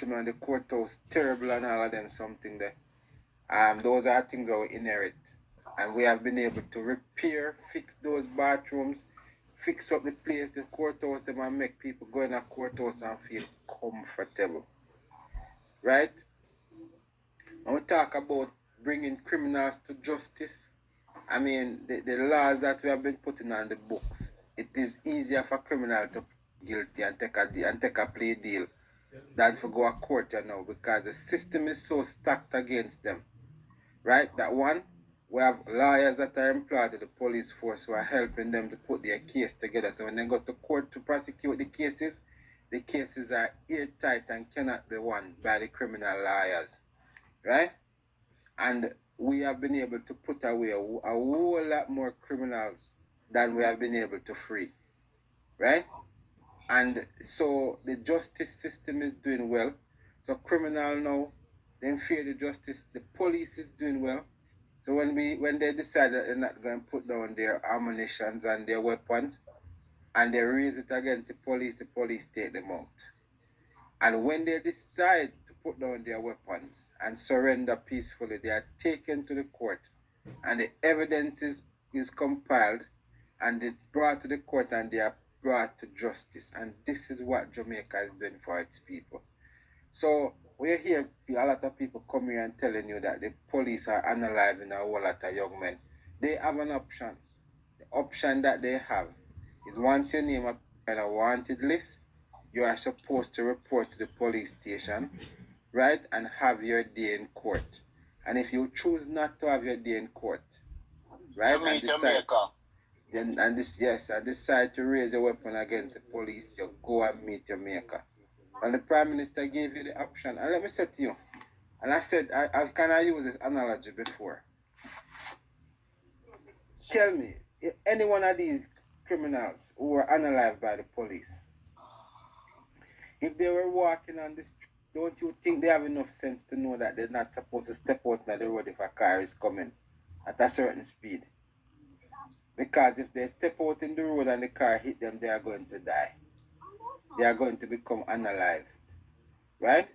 to me, and the courthouse terrible and all of them something there. Those are things that we inherit. And we have been able to repair, fix those bathrooms, fix up the place, the courthouse, them and make people go in a courthouse and feel comfortable. Right? When we talk about bringing criminals to justice, I mean, the laws that we have been putting on the books, it is easier for criminals to plead guilty and take a plea deal than for go to court, you know, because the system is so stacked against them. Right? That one, we have lawyers that are employed to the police force who are helping them to put their case together. So when they go to court to prosecute the cases are airtight and cannot be won by the criminal lawyers. Right? And we have been able to put away a whole lot more criminals than we have been able to free. Right? And so the justice system is doing well. So criminal now, they fear the justice. The police is doing well. So when they decide that they're not going to put down their ammunitions and their weapons, and they raise it against the police take them out. And when they decide to put down their weapons and surrender peacefully, they are taken to the court, and the evidence is compiled, and it's brought to the court, and they are brought to justice. And this is what Jamaica is doing for its people. So we hear a lot of people come here and telling you that the police are unaliving a whole lot of young men. They have an option. The option that they have is once your name appears on a wanted list, you are supposed to report to the police station, right, and have your day in court. And if you choose not to have your day in court, right, and decide to raise a weapon against the police, you go and meet your maker. And the Prime Minister gave you the option. And let me say to you, and I said, I can I use this analogy before? Tell me, if any one of these criminals who were unalived by the police, if they were walking on the street, don't you think they have enough sense to know that they're not supposed to step out on the road if a car is coming at a certain speed? Because if they step out in the road and the car hit them, they are going to die. They are going to become unalived. Right?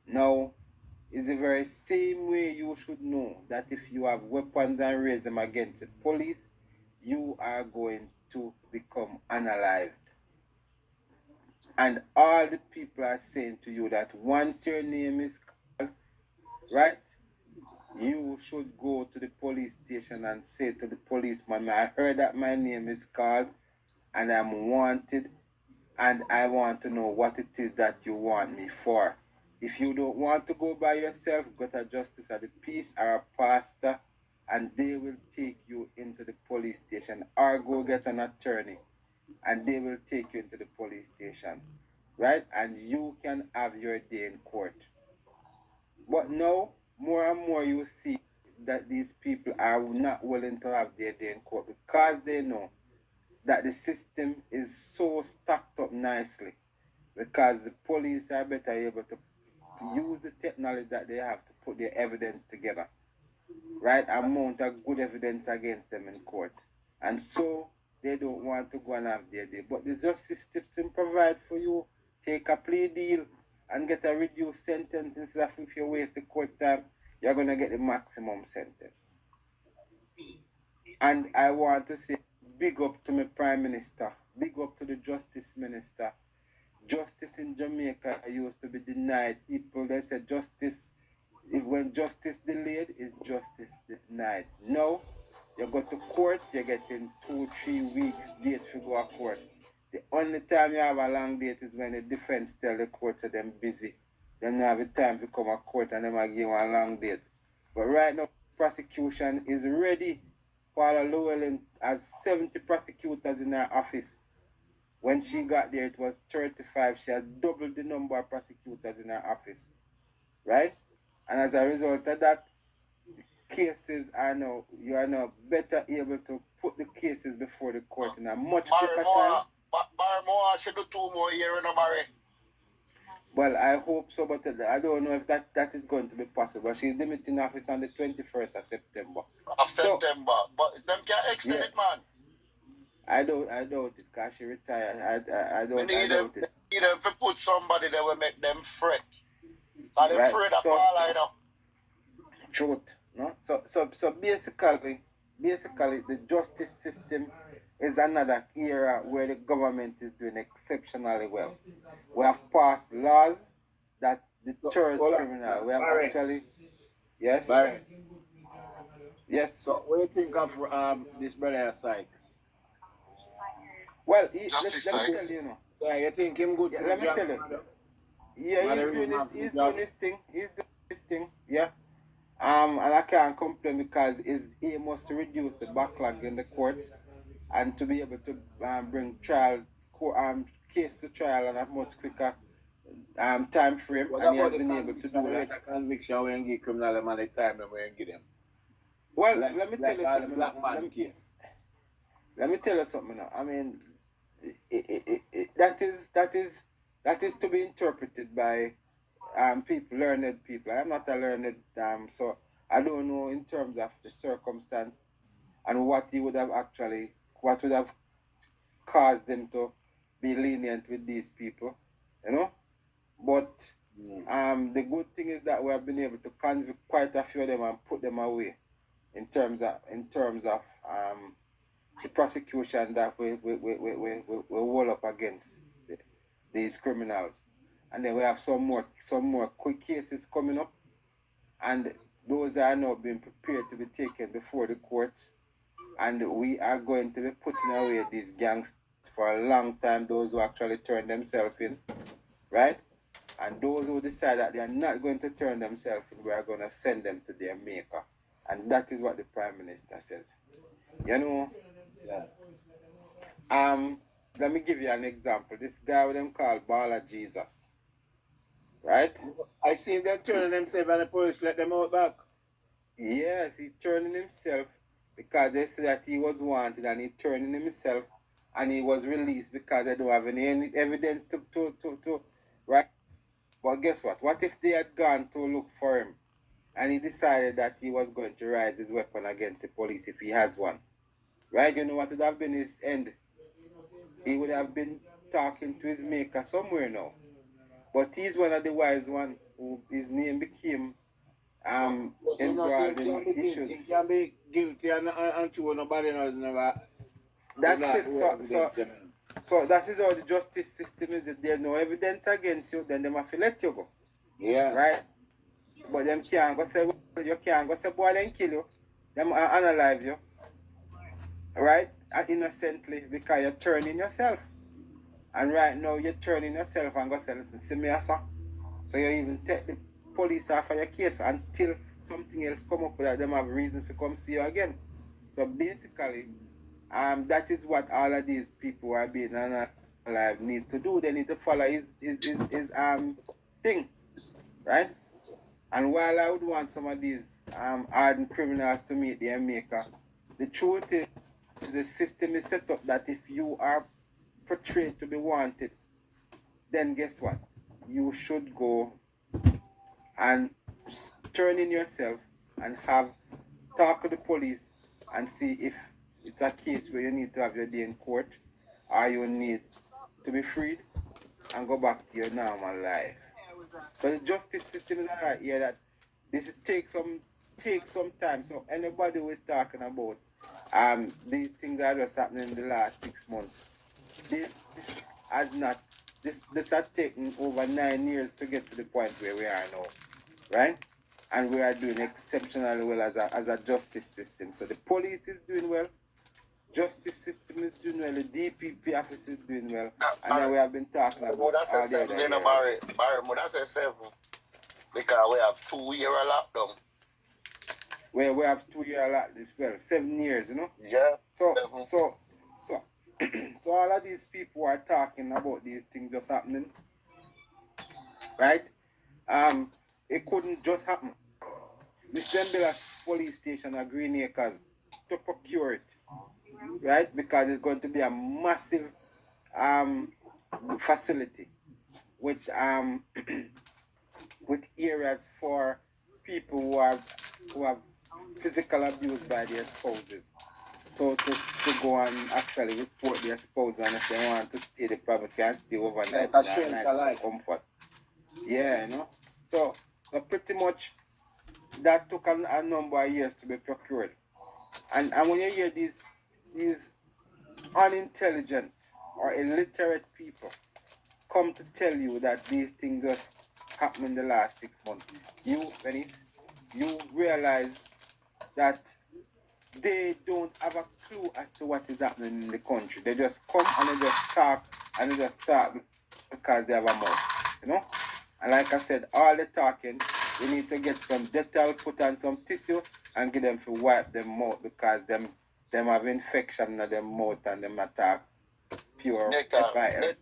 Now, it's the very same way you should know that if you have weapons and raise them against the police, you are going to become unalived. And all the people are saying to you that once your name is called, right, you should go to the police station and say to the policeman, I heard that my name is called and I'm wanted, and I want to know what it is that you want me for. If you don't want to go by yourself, go to Justice of the Peace or a pastor, and they will take you into the police station, or go get an attorney, and they will take you into the police station, right? And you can have your day in court. But now, more and more you see that these people are not willing to have their day in court because they know that the system is so stacked up nicely, because the police are better able to use the technology that they have to put their evidence together, right? Amount of good evidence against them in court. And so they don't want to go and have their day. But the justice system provide for you, take a plea deal and get a reduced sentence. Instead of if you waste the court time, you're going to get the maximum sentence. And I want to say big up to my Prime Minister, big up to the Justice Minister. Justice in Jamaica used to be denied. People, they said justice, when justice delayed, is justice denied. Now, you go to court, you're getting 2-3 weeks date to go to court. The only time you have a long date is when the defense tell the court that they're busy. They don't have the time to come to court and they might give you a long date. But right now, prosecution is ready. Paula Llewellyn has 70 prosecutors in her office. When she got there, it was 35. She had doubled the number of prosecutors in her office. Right? And as a result of that, cases are now, you are now better able to put the cases before the court in a much quicker time. Barry should do 2 more years, Barry. Well, I hope so, but I don't know if that is going to be possible. She's limiting office on the 21st of September. But them can't extend it, man. I doubt it because she retired. I doubt it. give them to put somebody that will make them fret. Because they're Right. afraid of So all I know. truth, no. So basically the justice system is another era where the government is doing exceptionally well. We have passed laws that deters criminal. We have Barry. actually yes. Barry. Yes. So what do you think of this brother Sykes? Well, Justice let me Sykes. tell you, know. Yeah, you think him good Yeah, for let the me job? tell you. Yeah, he's doing his thing. He's doing his thing. Yeah. And I can't complain because his aim was to reduce the backlog in the courts and to be able to bring case to trial in a much quicker time frame, What and he has about the been able to do that. conviction when you give criminal man the time when you give them? Well, Like, let me like tell you all the something. black man case. Let me tell you something now. I mean, that is to be interpreted by learned people. I'm not a learned so I don't know in terms of the circumstance and what what would have caused them to be lenient with these people, you know. But the good thing is that we have been able to convict quite a few of them and put them away in terms of the prosecution that we roll up against these criminals. And then we have some more quick cases coming up, and those are now being prepared to be taken before the courts. And we are going to be putting away these gangs for a long time, those who actually turn themselves in, right? And those who decide that they are not going to turn themselves in, we are going to send them to their maker. And that is what the Prime Minister says. You know, let me give you an example. This guy with them called Bala Jesus, right? I see them turning themselves and the police let them out back. Yes, he turning himself because they said that he was wanted, and he turning himself and he was released because they don't have any evidence to right? But guess what? What if they had gone to look for him and he decided that he was going to raise his weapon against the police if he has one? Right? You know what would have been his end? He would have been talking to his maker somewhere now. But he's one of the wise ones who his name became embroiled in issues. He can be guilty and true, nobody knows never. That's it. So that is how the justice system is. If there's no evidence against you, then they must let you go. Yeah. Right? But them can't go say, well, you can't go say, boy, then kill you. Them analyze you. Right? And innocently, because you're turning yourself. And right now, you're turning yourself and go say, listen, see me, sir. So you even take the police off of your case until something else come up that them have reasons to come see you again. So basically, that is what all of these people who are being alive need to do. They need to follow his thing, right? And while I would want some of these hardened criminals to meet their maker, the truth is the system is set up that if you are portrayed to be wanted, then guess what? You should go and turn in yourself and talk to the police and see if it's a case where you need to have your day in court or you need to be freed and go back to your normal life. So the justice system is alright here that this takes some time. So anybody who is talking about these things are just happening in the last 6 months. This has not this has taken over 9 years to get to the point where we are now. Right? And we are doing exceptionally well as a justice system. So the police is doing well, justice system is doing well, the DPP office is doing well, and then we have been talking about Would I say all the 7 other in a areas. Barry, would I say 7? Because we have 2 year lockdown. Where we have 2 years as well, 7 years, you know? Yeah. So 7. so all of these people are talking about these things just happening, right? It couldn't just happen. Mr. Mbela's police station at Green Acres to procure it, right? Because it's going to be a massive facility with with areas for people who have physical abuse by their spouses, to go and actually report their spouse, and if they want to stay, they probably can stay overnight Like a in a shelter, nice like. comfort. Yeah, you know. So pretty much that took a number of years to be procured. And when you hear these unintelligent or illiterate people come to tell you that these things just happened in the last 6 months, you realize that they don't have a clue as to what is happening in the country. They just come and they just talk because they have a mouth, you know. And like I said, all the talking, we need to get some Dettol, put on some tissue, and get them to wipe them mouth because them have infection in their mouth and them attack pure FILT.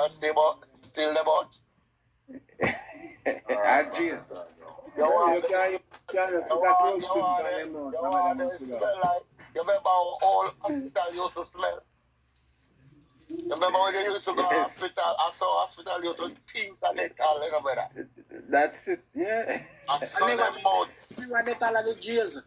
Still them out. Jeez. You want You to smell like, you remember how old hospital used to smell? You remember when they used to go to hospital, I saw hospital used to think and they call it over that. That's it, yeah. I saw them out. What they call the jails?